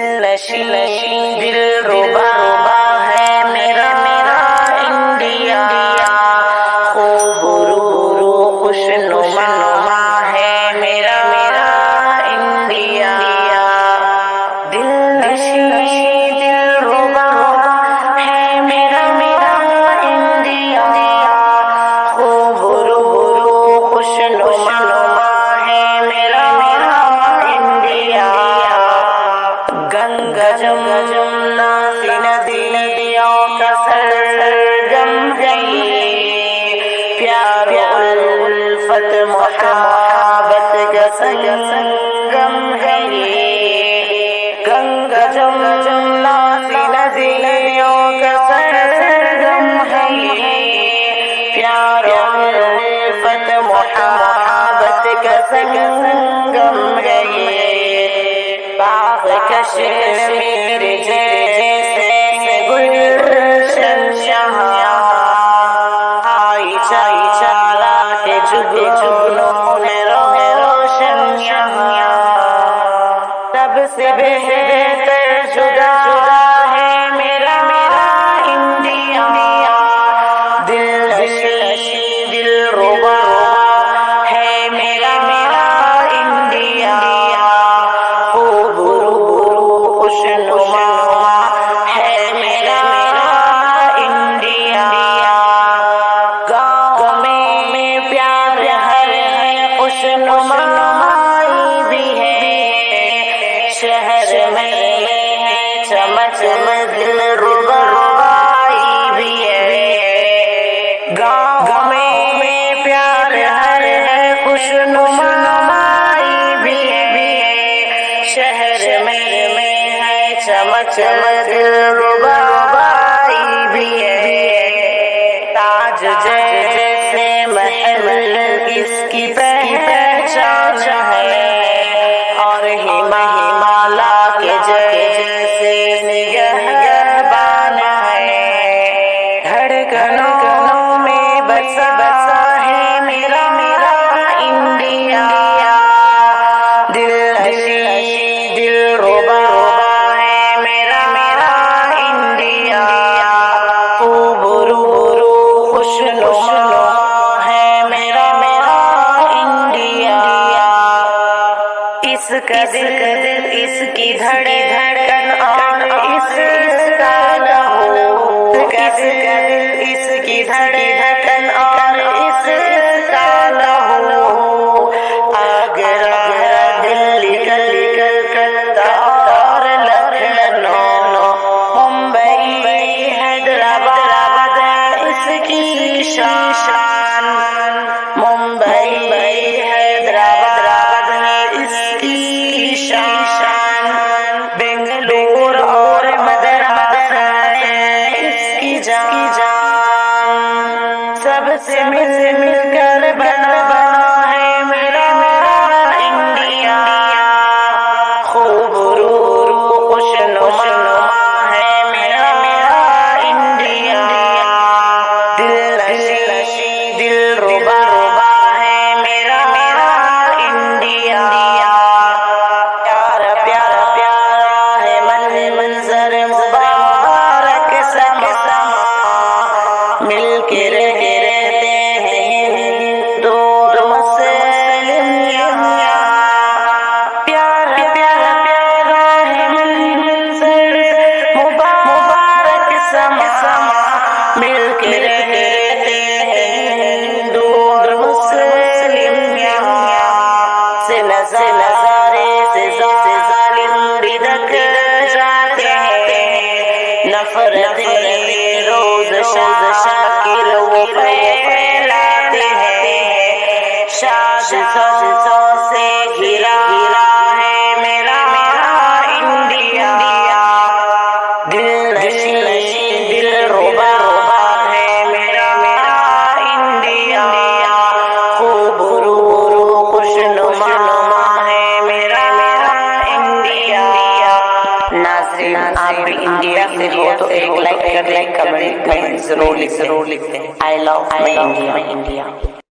نشین دل ربا ہے میرا انڈیا، خوب رو خوش نما ہے میرا انڈیا، دل نشین دل ربا ہے میرا انڈیا، خوب رو خوش نما ہے میرا انڈیا، گنگا جمنا سی ندیوں کا سرگم ہے یہ، پیار الفت محبت کا سنگم ہے یہ، گنگا جمنا سی ندیوں کا سرگم ہے یہ، پیار الفت محبت کا سنگم ہے یہ، باغ کشمیر جیسے گلشن یہاں، آئی چالا کے جگنوں میں روشن یہاں، سب سے بہتر جدا ہے میرا انڈیا، دل نشین دل ربا ہے میرا انڈیا، خوب رو خوش نما ہے میرا انڈیا، گاؤں میں پیار ہے خوش نمائی بھی ہے، شہر میں ہے چمک دل ربائی بھی ہے، گاؤں میں پیار ہے خوش نمائی بھی ہے، شہر میں ہے چمک دل ربائی بھی ہے، تاج جیسے محل اس کی پہچان ہے، اور ہمالا کے جیسے نگہبان ہے، دھڑکنوں میں بسا ہے میرا انڈیا، دل نشین دل ربا ہے میرا انڈیا، خوب رو خوش نما ہے میرا انڈیا، اس کا دل اس کی دھڑکن اور اس کا لہو، اس کی دھڑکن اور اس کا لہو، آگرہ دلی کلکتہ اور لکھنؤ، ممبئی حیدرآباد ہے اس کی شان، ممبئی حیدرآباد ہے اس کی شان، بنگلور اور مدراس ہے اس کی جان، سب سے مل کر بنا ہے میرا انڈیا، خوب رو خوش نما ہے میرا انڈیا، دل نشین دل ربا ہے میرا انڈیا، پیارا پیارا پیارا ہے منظر مبارک سما، مل کے رہتے ہیں ہندو مسلم یہاں، پیارا پیارا پیارا ہے منظر مبارک سما، مل کے رہتے ہیں ہندو اور مسلم یہاں، سے نظارے سے ظالم بدک جاتے ہیں، نفرت روز شاکر وہ پھیلاتے ہیں، سازشوں سے گھرا ہے میرا انڈیا، دل نشین دل ربا ہے میرا انڈیا، خوب رو خوش نما ہے میرا انڈیا، ناظرین آپ بھی انڈیا سے ہو تو ایک لائک کر لیں، کمنٹ ضرور لکھیں، آئی لو مائی انڈیا۔